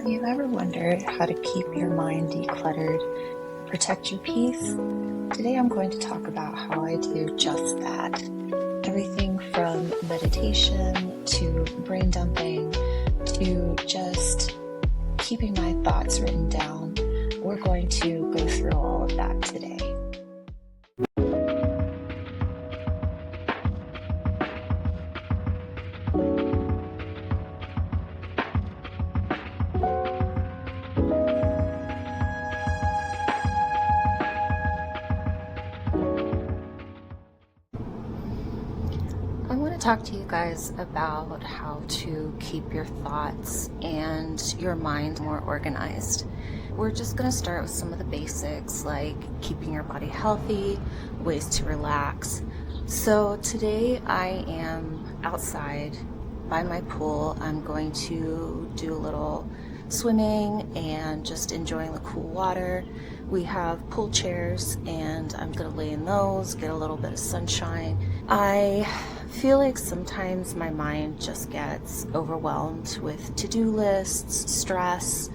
Have you ever wondered how to keep your mind decluttered, protect your peace? Today I'm going to talk about how I do just that. Everything from meditation to brain dumping to just keeping my thoughts written down. We're going to go through all of that today. I want to talk to you guys about how to keep your thoughts and your mind more organized. We're just going to start with some of the basics like keeping your body healthy, ways to relax. So today I am outside by my pool. I'm going to do a little swimming and just enjoying the cool water. We have pool chairs and I'm going to lay in those, get a little bit of sunshine. I feel like sometimes my mind just gets overwhelmed with to-do lists, stress,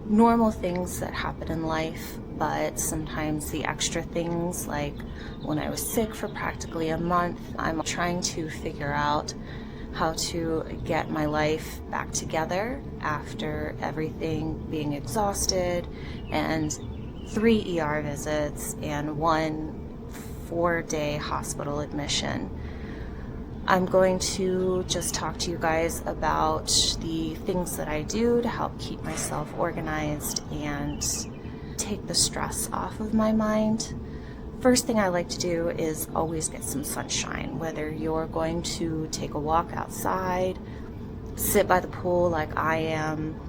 normal things that happen in life, but sometimes the extra things, like when I was sick for practically a month, I'm trying to figure out how to get my life back together after everything being exhausted and 3 ER visits and 1 4-day hospital admission. I'm going to just talk to you guys about the things that I do to help keep myself organized and take the stress off of my mind. First thing I like to do is always get some sunshine, whether you're going to take a walk outside, sit by the pool like I am,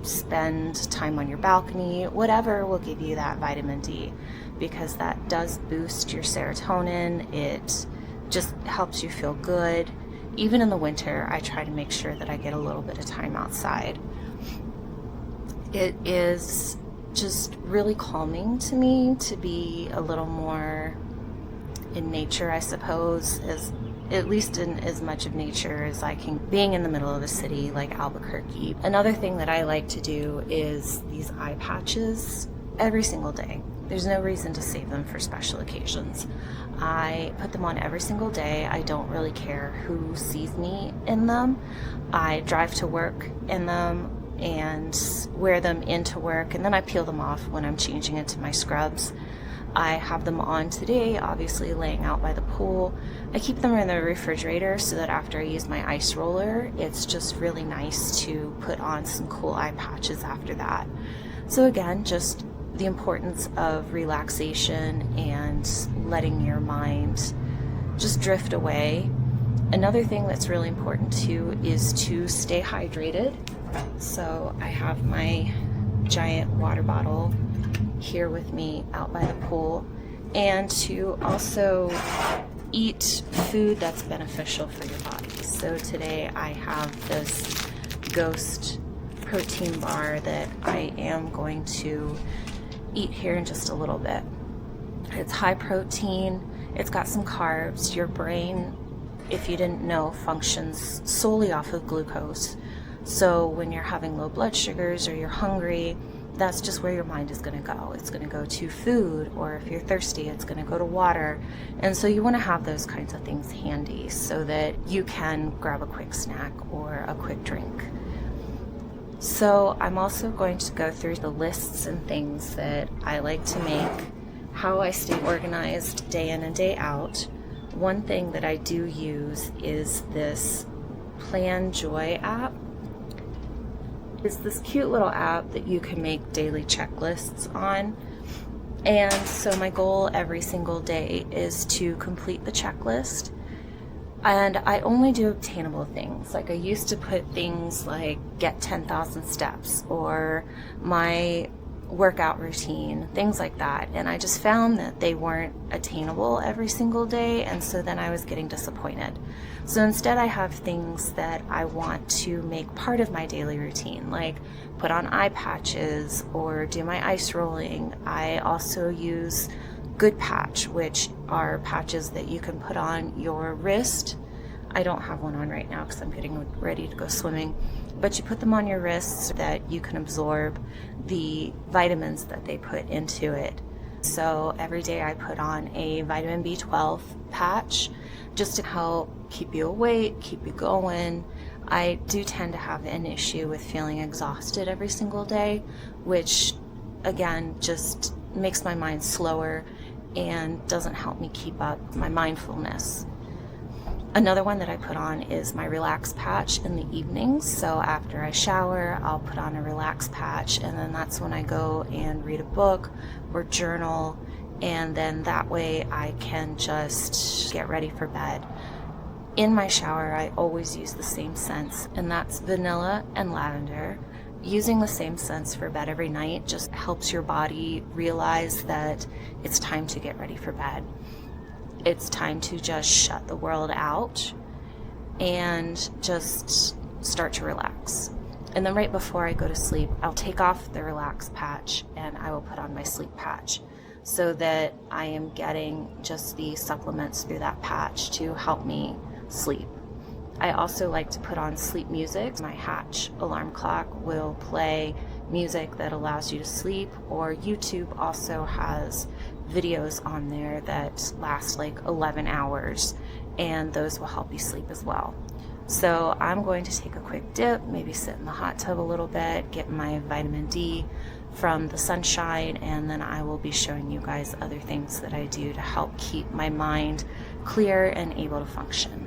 spend time on your balcony, whatever will give you that vitamin D, because that does boost your serotonin. It just helps you feel good. Even in the winter, I try to make sure that I get a little bit of time outside. It is just really calming to me to be a little more in nature, I suppose, at least in as much of nature as I can, being in the middle of a city like Albuquerque. Another thing that I like to do is these eye patches every single day. There's no reason to save them for special occasions. I put them on every single day. I don't really care who sees me in them. I drive to work in them and wear them into work, and then I peel them off when I'm changing into my scrubs. I have them on today, obviously laying out by the pool. I keep them in the refrigerator so that after I use my ice roller, it's just really nice to put on some cool eye patches after that. So again, just the importance of relaxation and letting your mind just drift away. Another thing that's really important too is to stay hydrated. So I have my giant water bottle here with me out by the pool, and to also eat food that's beneficial for your body. So today I have this Ghost protein bar that I am going to eat here in just a little bit. It's high protein, it's got some carbs. Your brain, if you didn't know, functions solely off of glucose. So when you're having low blood sugars or you're hungry, that's just where your mind is going to go. It's going to go to food, or if you're thirsty, it's going to go to water. And so you want to have those kinds of things handy so that you can grab a quick snack or a quick drink. So I'm also going to go through the lists and things that I like to make, how I stay organized day in and day out. One thing that I do use is this Plan Joy app. It's this cute little app that you can make daily checklists on. And so my goal every single day is to complete the checklist. And I only do obtainable things. Like I used to put things like get 10,000 steps or my workout routine, things like that. And I just found that they weren't attainable every single day. And so then I was getting disappointed. So instead I have things that I want to make part of my daily routine, like put on eye patches or do my ice rolling. I also use Good Patch, which are patches that you can put on your wrist. I don't have one on right now because I'm getting ready to go swimming. but you put them on your wrists so that you can absorb the vitamins that they put into it. So every day I put on a vitamin B12 patch just to help keep you awake, keep you going. I do tend to have an issue with feeling exhausted every single day, which again just makes my mind slower and doesn't help me keep up my mindfulness. Another one that I put on is my relax patch in the evenings. So after I shower, I'll put on a relax patch, and then that's when I go and read a book or journal, and then that way I can just get ready for bed. In my shower, I always use the same scents, and that's vanilla and lavender. Using the same scents for bed every night just helps your body realize that it's time to get ready for bed. It's time to just shut the world out and just start to relax. And then right before I go to sleep, I'll take off the relax patch and I will put on my sleep patch so that I am getting just the supplements through that patch to help me sleep. I also like to put on sleep music. My Hatch alarm clock will play music that allows you to sleep, or YouTube also has videos on there that last like 11 hours, and those will help you sleep as well. So I'm going to take a quick dip, maybe sit in the hot tub a little bit, get my vitamin D from the sunshine, and then I will be showing you guys other things that I do to help keep my mind clear and able to function.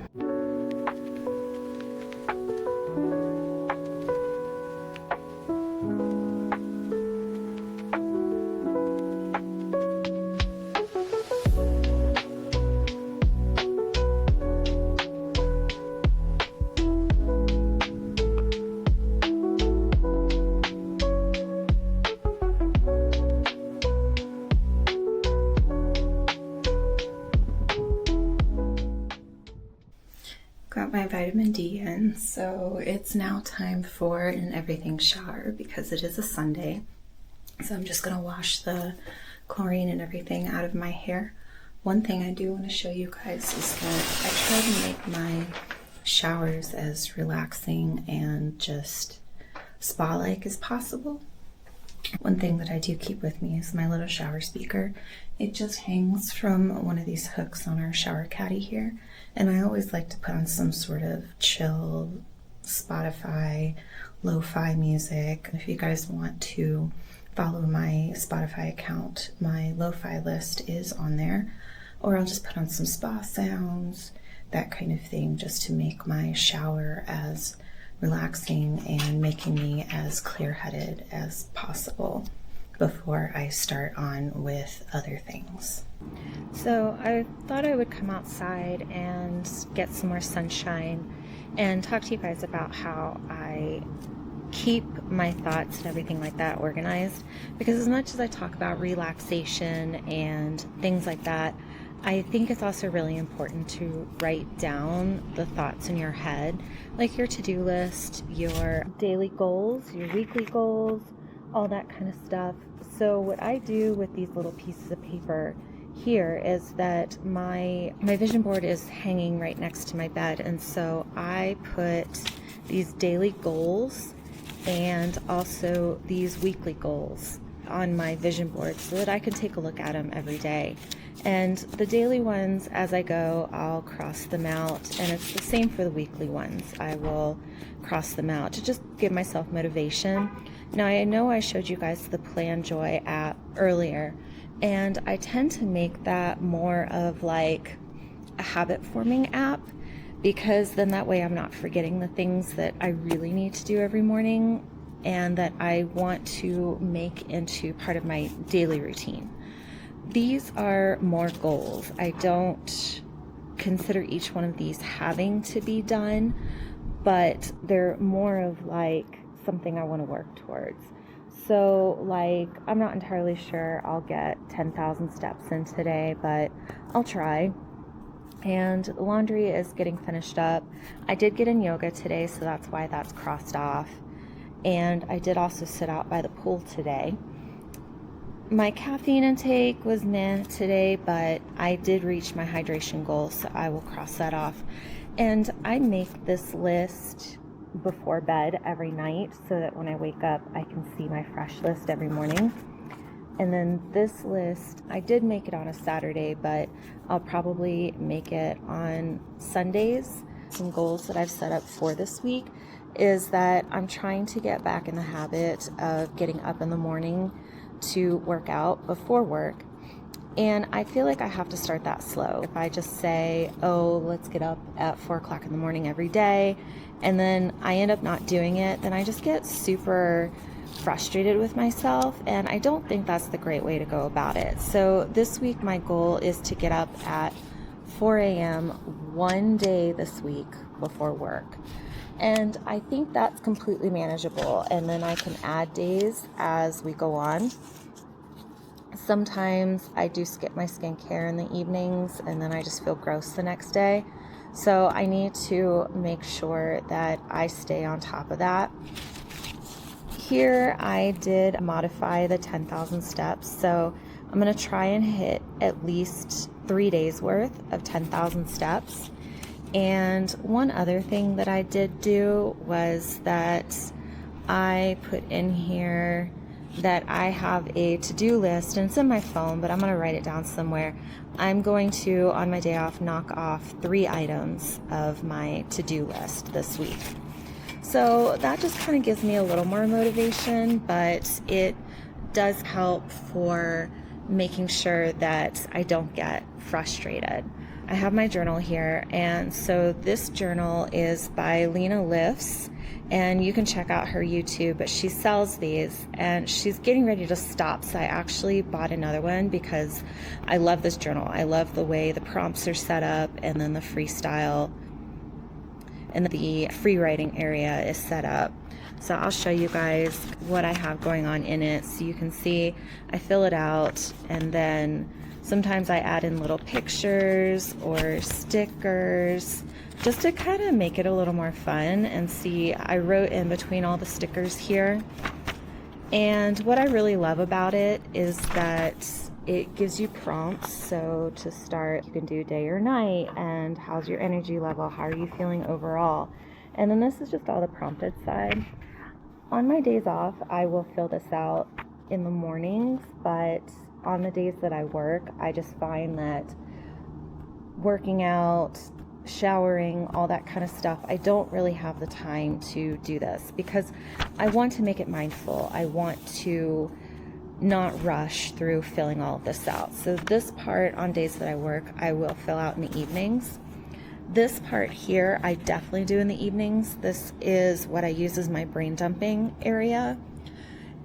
Got my vitamin D in, so it's now time for an everything shower because it is a Sunday. So I'm just going to wash the chlorine and everything out of my hair. One thing I do want to show you guys is that I try to make my showers as relaxing and just spa-like as possible. One thing that I do keep with me is my little shower speaker. It just hangs from one of these hooks on our shower caddy here, and I always like to put on some sort of chill Spotify lo-fi music. If you guys want to follow my Spotify account, my lo-fi list is on there, or I'll just put on some spa sounds, that kind of thing, just to make my shower as relaxing and making me as clear-headed as possible before I start on with other things. So I thought I would come outside and get some more sunshine and talk to you guys about how I keep my thoughts and everything like that organized, because as much as I talk about relaxation and things like that, I think it's also really important to write down the thoughts in your head, like your to-do list, your daily goals, your weekly goals, all that kind of stuff. So what I do with these little pieces of paper here is that my vision board is hanging right next to my bed, and so I put these daily goals and also these weekly goals on my vision board so that I can take a look at them every day. And the daily ones, as I go, I'll cross them out, and it's the same for the weekly ones. I will cross them out to just give myself motivation. Now, I know I showed you guys the Plan Joy app earlier, and I tend to make that more of like a habit-forming app, because then that way I'm not forgetting the things that I really need to do every morning and that I want to make into part of my daily routine. These are more goals. I don't consider each one of these having to be done, but they're more of like something I want to work towards. So like, I'm not entirely sure I'll get 10,000 steps in today, but I'll try. And laundry is getting finished up. I did get in yoga today, so that's why that's crossed off. And I did also sit out by the pool today. My caffeine intake was meh today, but I did reach my hydration goal, so I will cross that off. And I make this list before bed every night so that when I wake up, I can see my fresh list every morning. And then this list, I did make it on a Saturday, but I'll probably make it on Sundays. Some goals that I've set up for this week is that I'm trying to get back in the habit of getting up in the morning to work out before work. And I feel like I have to start that slow. If I just say, oh, let's get up at 4 o'clock in the morning every day, and then I end up not doing it, then I just get super frustrated with myself, and I don't think that's the great way to go about it. So this week my goal is to get up at 4 a.m. one day this week before work. And I think that's completely manageable, and then I can add days as we go on. Sometimes I do skip my skincare in the evenings and then I just feel gross the next day. So I need to make sure that I stay on top of that. Here I did modify the 10,000 steps. So I'm going to try and hit at least 3 days worth of 10,000 steps. And one other thing that I did do was that I put in here that I have a to-do list, and it's in my phone, but I'm going to write it down somewhere. I'm going to, on my day off, knock off 3 items of my to-do list this week. So that just kind of gives me a little more motivation, but it does help for making sure that I don't get frustrated. I have my journal here, and so this journal is by Lena Lifts, and you can check out her YouTube, but she sells these and she's getting ready to stop. So I actually bought another one because I love this journal. I love the way the prompts are set up, and then the freestyle and the free writing area is set up. So I'll show you guys what I have going on in it so you can see. I fill it out, and then sometimes I add in little pictures or stickers just to kind of make it a little more fun. And see, I wrote in between all the stickers here. And what I really love about it is that it gives you prompts. So to start, you can do day or night, and how's your energy level? How are you feeling overall? And then this is just all the prompted side. On my days off, I will fill this out in the mornings, but on the days that I work, I just find that working out, showering, all that kind of stuff, I don't really have the time to do this because I want to make it mindful. I want to not rush through filling all of this out. So this part on days that I work, I will fill out in the evenings. This part here, I definitely do in the evenings. This is what I use as my brain dumping area.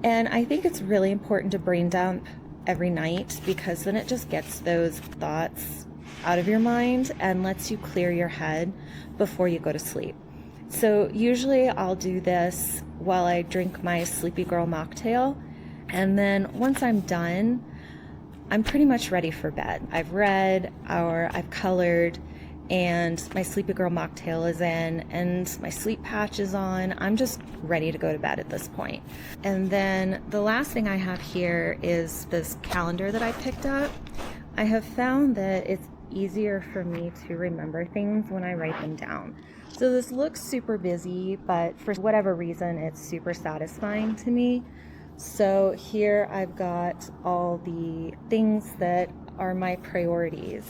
And I think it's really important to brain dump every night because then it just gets those thoughts out of your mind and lets you clear your head before you go to sleep. So usually I'll do this while I drink my Sleepy Girl mocktail, and then once I'm done, I'm pretty much ready for bed. I've read or I've colored, and my Sleepy Girl mocktail is in, and my sleep patch is on. I'm just ready to go to bed at this point. And then the last thing I have here is this calendar that I picked up. I have found that it's easier for me to remember things when I write them down. So this looks super busy, but for whatever reason, it's super satisfying to me. So here I've got all the things that are my priorities,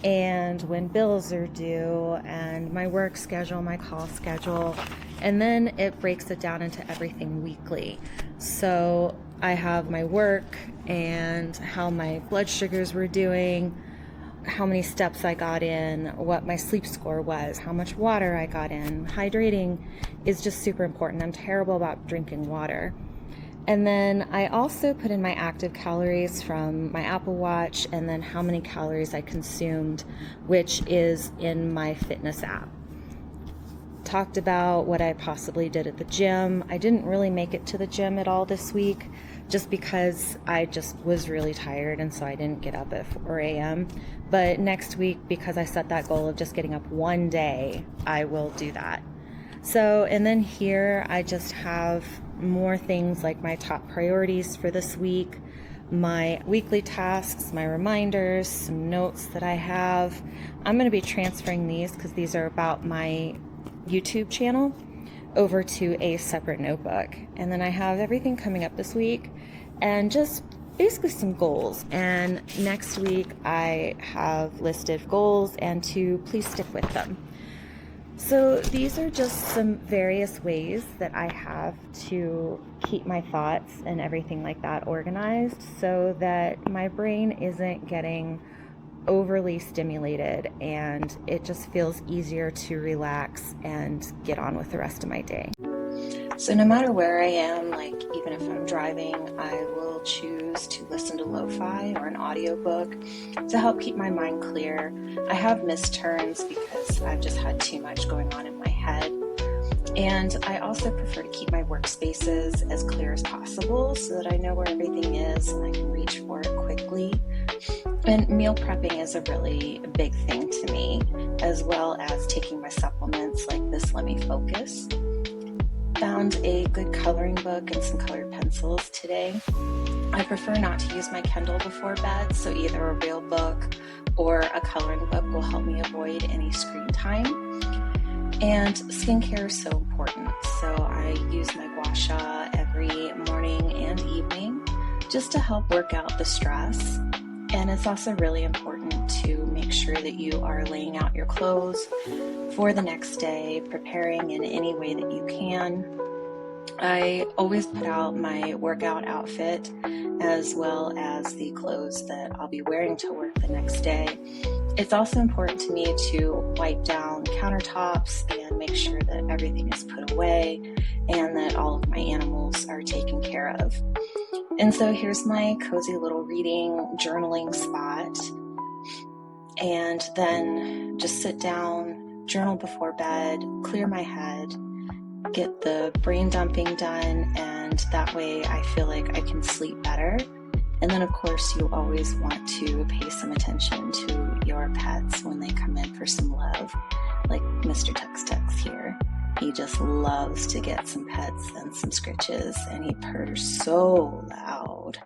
and when bills are due, and my work schedule, my call schedule, and then it breaks it down into everything weekly. So I have my work and how my blood sugars were doing, how many steps I got in, what my sleep score was, how much water I got in. Hydrating is just super important. I'm terrible about drinking water. And then I also put in my active calories from my Apple Watch, and then how many calories I consumed, which is in my fitness app. Talked about what I possibly did at the gym. I didn't really make it to the gym at all this week just because I just was really tired, and so I didn't get up at 4 a.m. But next week, because I set that goal of just getting up one day, I will do that. So, and then here I just have more things like my top priorities for this week, my weekly tasks, my reminders, some notes that I have. I'm going to be transferring these because these are about my YouTube channel. over to a separate notebook. And then I have everything coming up this week and just basically some goals. And next week I have listed goals and to please stick with them. So these are just some various ways that I have to keep my thoughts and everything like that organized so that my brain isn't getting overly stimulated and it just feels easier to relax and get on with the rest of my day. So no matter where I am, like even if I'm driving, I will choose to listen to lo-fi or an audiobook to help keep my mind clear. I have missed turns because I've just had too much going on in my head. And I also prefer to keep my workspaces as clear as possible so that I know where everything is and I can reach for it quickly. And meal prepping is a really big thing to me, as well as taking my supplements like this Let Me Focus. Found a good coloring book and some colored pencils today. I prefer not to use my Kindle before bed, so either a real book or a coloring book will help me avoid any screen time. And skincare is so important, so I use my gua sha every morning and evening just to help work out the stress. And it's also really important to make sure that you are laying out your clothes for the next day, preparing in any way that you can. I always put out my workout outfit as well as the clothes that I'll be wearing to work the next day. It's also important to me to wipe down countertops and make sure that everything is put away and that all of my animals are taken care of. And so here's my cozy little reading, journaling spot. And then just sit down, journal before bed, clear my head, get the brain dumping done, and that way I feel like I can sleep better. And then of course you always want to pay some attention to your pets when they come in for some love, like Mr. Tux Tux here. He just loves to get some pets and some scritches, and he purrs so loud.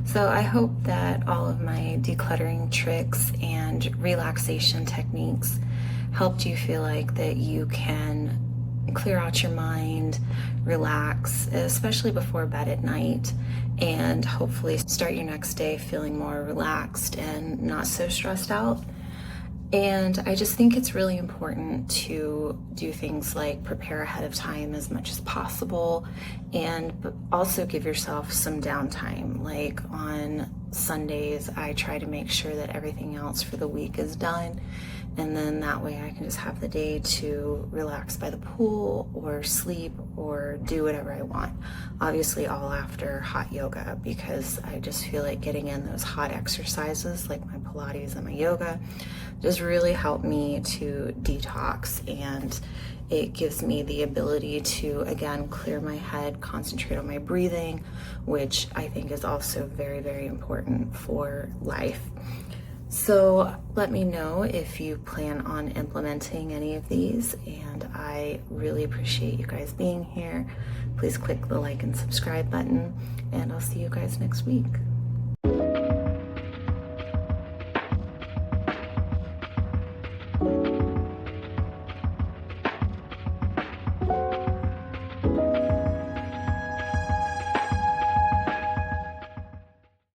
So I hope that all of my decluttering tricks and relaxation techniques helped you feel like that you can clear out your mind, relax, especially before bed at night, and hopefully start your next day feeling more relaxed and not so stressed out. And I just think it's really important to do things like prepare ahead of time as much as possible, and also give yourself some downtime. Like on Sundays, I try to make sure that everything else for the week is done, and then that way I can just have the day to relax by the pool or sleep or do whatever I want. Obviously all after hot yoga, because I just feel like getting in those hot exercises like my Pilates and my yoga just really help me to detox, and it gives me the ability to again clear my head, concentrate on my breathing, which I think is also very, very important for life. So let me know if you plan on implementing any of these, and I really appreciate you guys being here. Please click the like and subscribe button, and I'll see you guys next week.